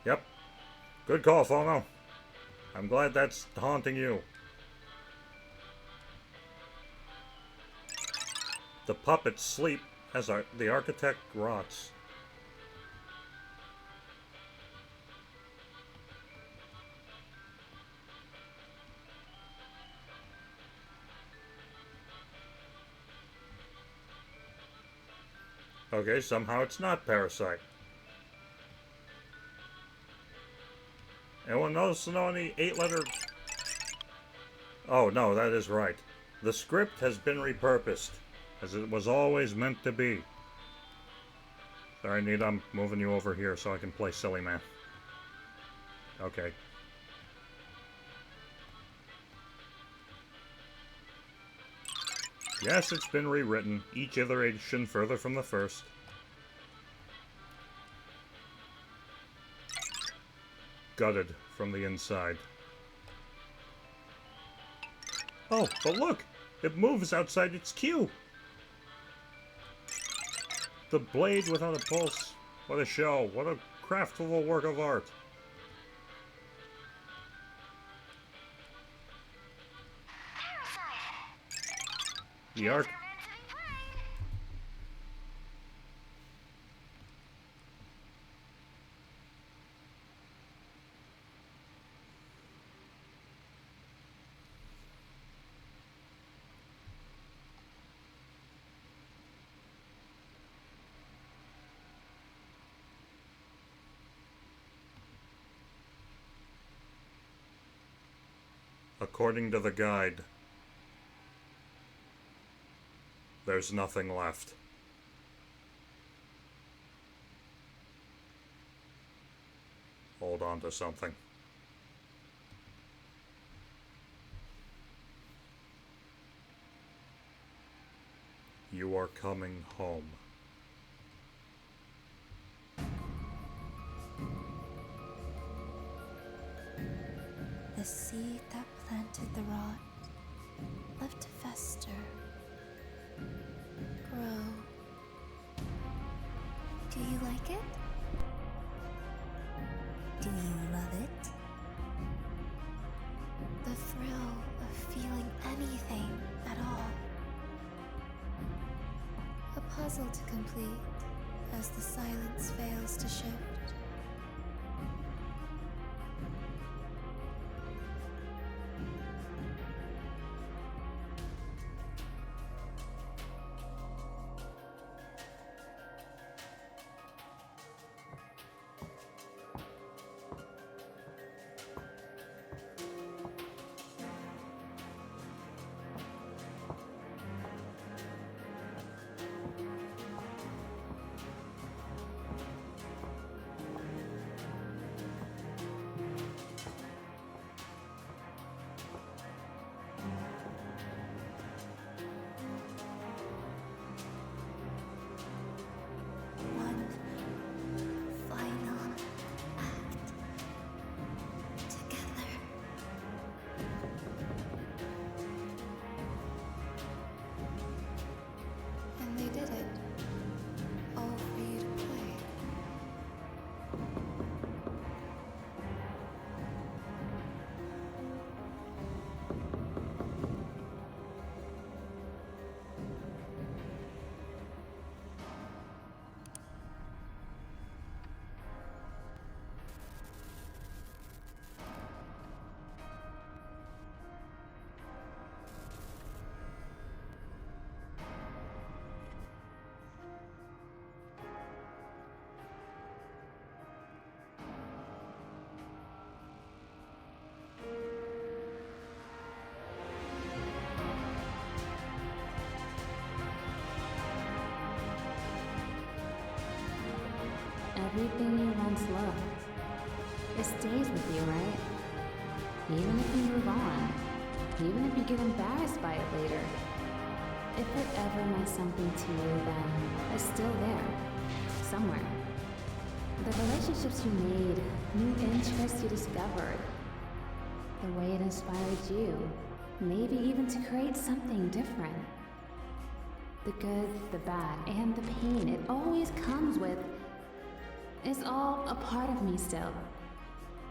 Yep. Good call, Fono. I'm glad that's haunting you. The puppets sleep as the architect rots. Okay, somehow it's not parasite. Anyone notice to know any 8-letter... Oh, no, that is right. The script has been repurposed, as it was always meant to be. Sorry, Nita, I'm moving you over here so I can play silly man. Okay. Yes, it's been rewritten, each iteration further from the first. Gutted from the inside. Oh, but look! It moves outside its queue! The blade without a pulse. What a show. What a craftful work of art. The art... According to the guide, there's nothing left. Hold on to something. are coming home. The seed that planted the rot, left to fester, grow. Do you like it? Do you love it? The thrill of feeling anything at all. A puzzle to complete as the silence fails to shift. One final act together. And they did it, all for you to play. Everything you once loved, it stays with you, right? Even if you move on, even if you get embarrassed by it later. If it ever meant something to you, then it's still there, somewhere. The relationships you made, new interests you discovered, the way it inspired you, maybe even to create something different. The good, the bad, and the pain it always comes with is all a part of me still,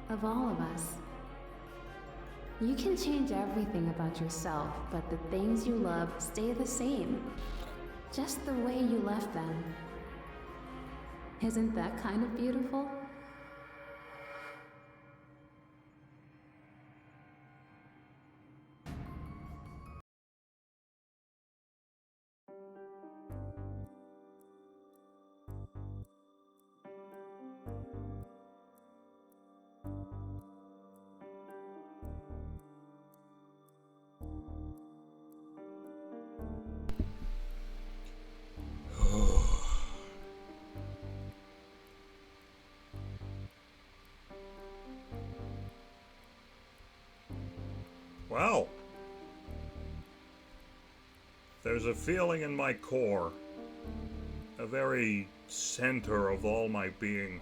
of all of us. You can change everything about yourself, but the things you love stay the same, just the way you left them. Isn't that kind of beautiful? Well, there's a feeling in my core, a very center of all my being.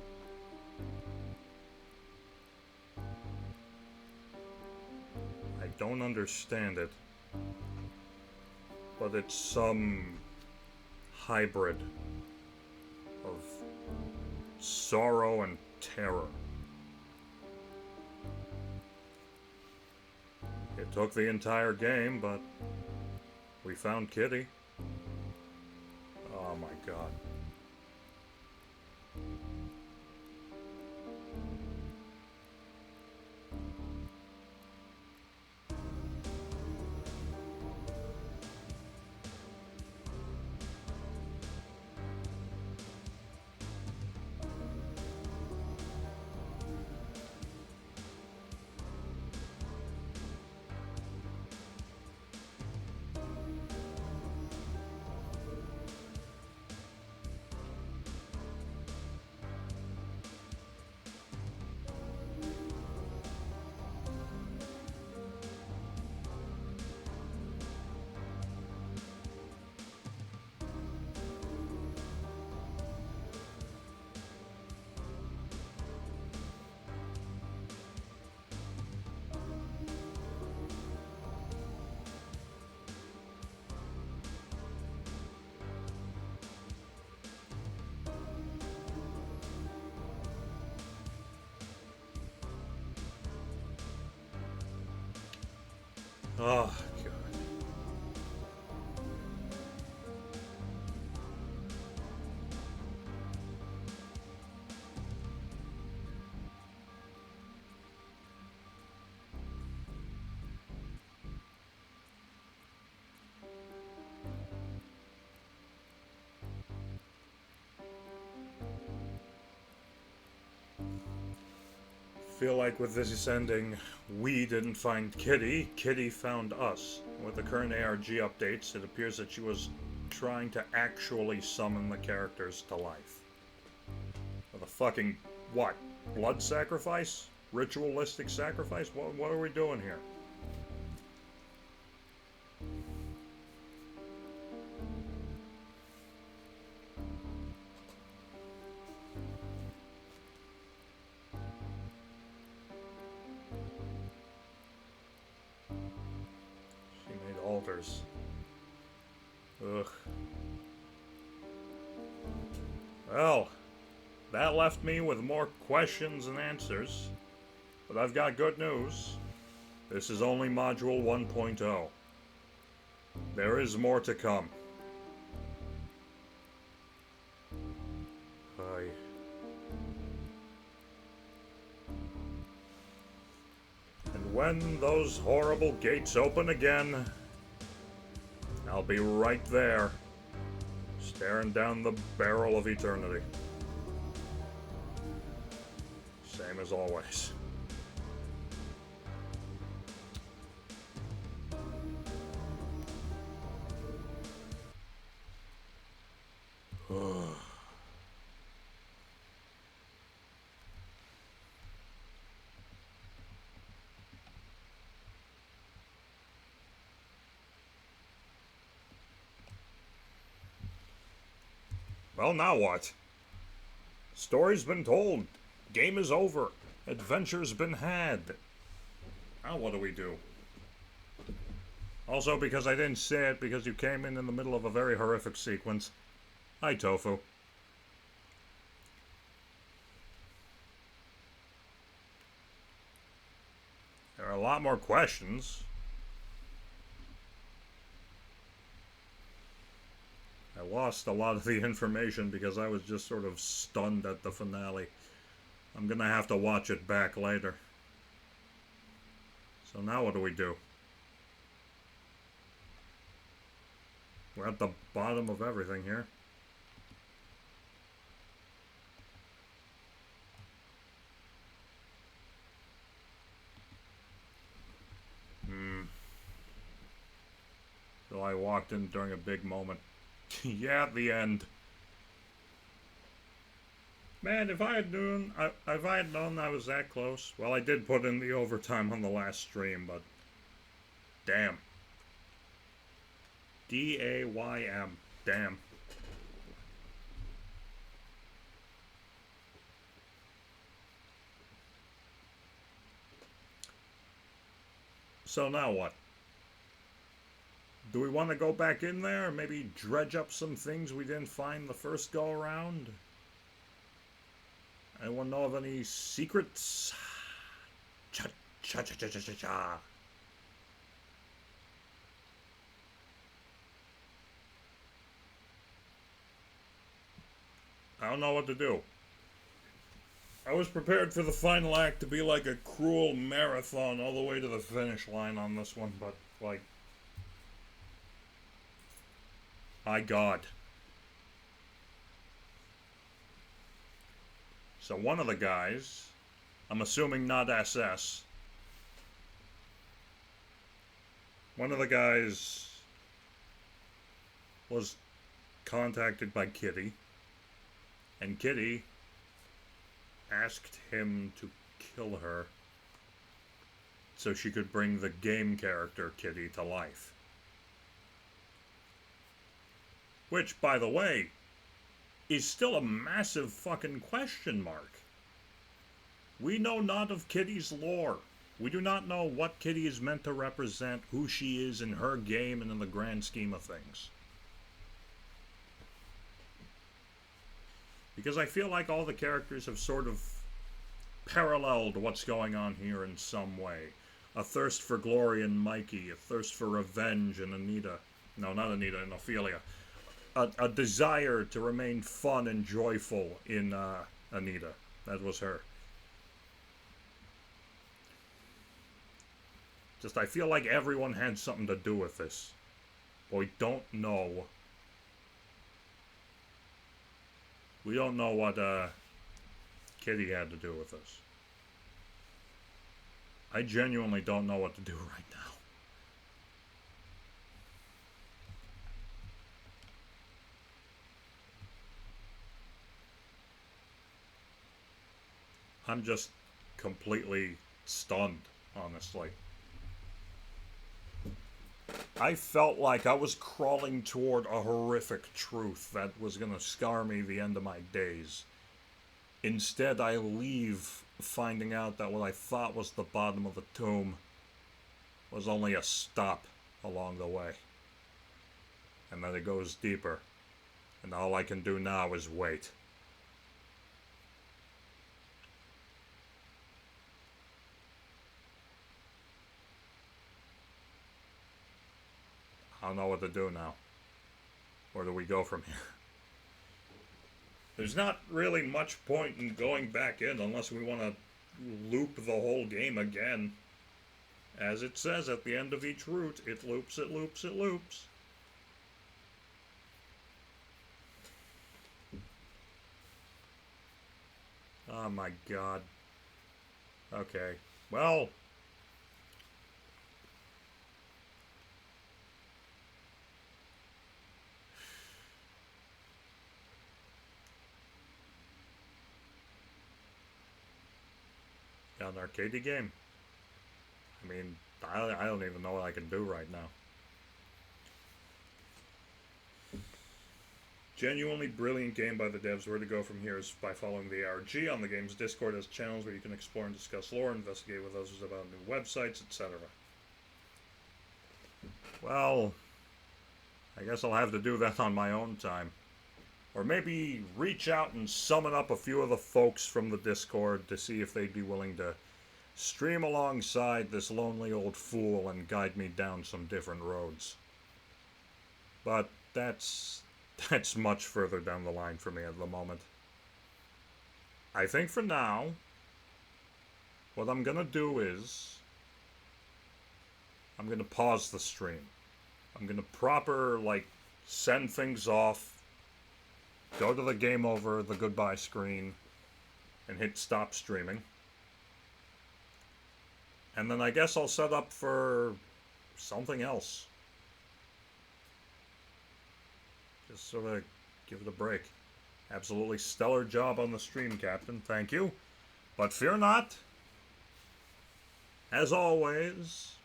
I don't understand it, but it's some hybrid of sorrow and terror. It took the entire game, but we found Kitty. Oh my god. Oh, God. Feel like with this ending, we didn't find Kitty, Kitty found us. With the current ARG updates, it appears that she was trying to actually summon the characters to life. With a fucking, what? Blood sacrifice? Ritualistic sacrifice? What are we doing here? She made altars. Ugh. Well, that left me with more questions than answers. But I've got good news. This is only Module 1.0. There is more to come. Aye. And when those horrible gates open again, I'll be right there, staring down the barrel of eternity. Same as always. Well, now what? Story's been told. Game is over. Adventure's been had. Now what do we do? Also, because I didn't say it, because you came in the middle of a very horrific sequence. Hi, Tofu. There are a lot more questions. I lost a lot of the information because I was just sort of stunned at the finale. I'm gonna have to watch it back later. So now what do we do? We're at the bottom of everything here. So I walked in during a big moment. Yeah, at the end. Man, if I had known I was that close. Well, I did put in the overtime on the last stream, but damn. D-A-Y-M. Damn. So now what? Do we want to go back in there? Maybe dredge up some things we didn't find the first go around? Anyone know of any secrets? Cha cha cha cha cha cha cha. I don't know what to do. I was prepared for the final act to be like a cruel marathon all the way to the finish line on this one, but like, my God. So one of the guys, I'm assuming not SS, one of the guys was contacted by Kitty, and Kitty asked him to kill her so she could bring the game character Kitty to life. Which, by the way, is still a massive fucking question mark. We know not of Kitty's lore. We do not know what Kitty is meant to represent, who she is in her game and in the grand scheme of things. Because I feel like all the characters have sort of paralleled what's going on here in some way. A thirst for glory in Mikey, a thirst for revenge in Anita. No, not Anita, in Ophelia. A desire to remain fun and joyful in Anita. That was her. Just, I feel like everyone had something to do with this. But we don't know. We don't know what Kitty had to do with this. I genuinely don't know what to do right now. I'm just completely stunned, honestly. I felt like I was crawling toward a horrific truth that was gonna scar me the end of my days. Instead, I leave finding out that what I thought was the bottom of the tomb was only a stop along the way. And that it goes deeper. And all I can do now is wait. I don't know what to do now. Where do we go from here? There's not really much point in going back in unless we want to loop the whole game again. As it says at the end of each route, it loops, it loops, it loops. Oh my god. Okay. Well. Got an arcade game. I mean, I don't even know what I can do right now. Genuinely brilliant game by the devs. Where to go from here is by following the ARG on the game's Discord as channels where you can explore and discuss lore, investigate with others about new websites, etc. Well, I guess I'll have to do that on my own time. Or maybe reach out and summon up a few of the folks from the Discord to see if they'd be willing to stream alongside this lonely old fool and guide me down some different roads. But that's much further down the line for me at the moment. I think for now, what I'm gonna do is I'm gonna pause the stream. I'm gonna send things off, go to the game over, the goodbye screen, and hit stop streaming. And then I guess I'll set up for something else. Just sort of give it a break. Absolutely stellar job on the stream, Captain. Thank you. But fear not. As always,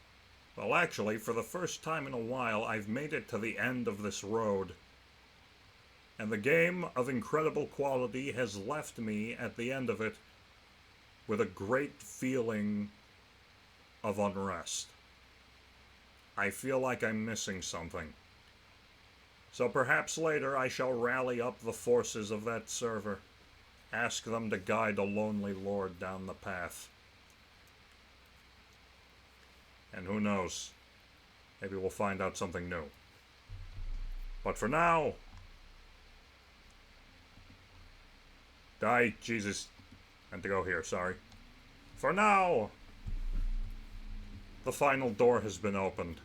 well, actually, for the first time in a while, I've made it to the end of this road. And the game of incredible quality has left me at the end of it with a great feeling of unrest. I feel like I'm missing something. So perhaps later I shall rally up the forces of that server, ask them to guide a lonely lord down the path. And who knows, maybe we'll find out something new. But for now, Jesus, I had to go here, sorry. For now, the final door has been opened.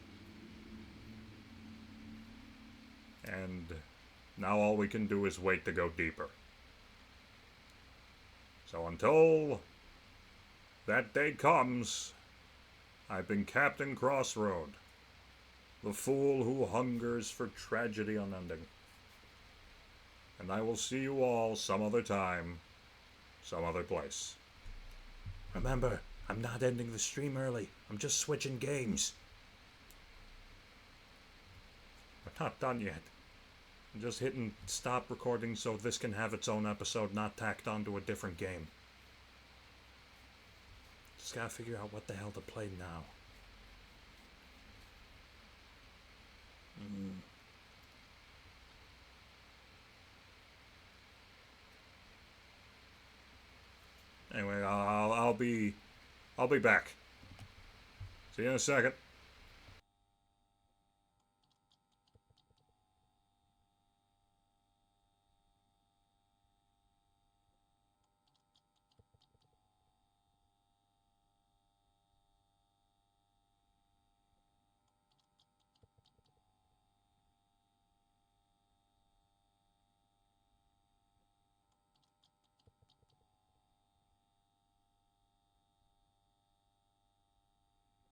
And now all we can do is wait to go deeper. So until that day comes, I've been Captain Crossroad, the fool who hungers for tragedy unending. And I will see you all some other time, some other place. Remember, I'm not ending the stream early. I'm just switching games. We're not done yet. I'm just hitting stop recording so this can have its own episode, not tacked onto a different game. Just gotta figure out what the hell to play now. Anyway, I'll be back. See you in a second.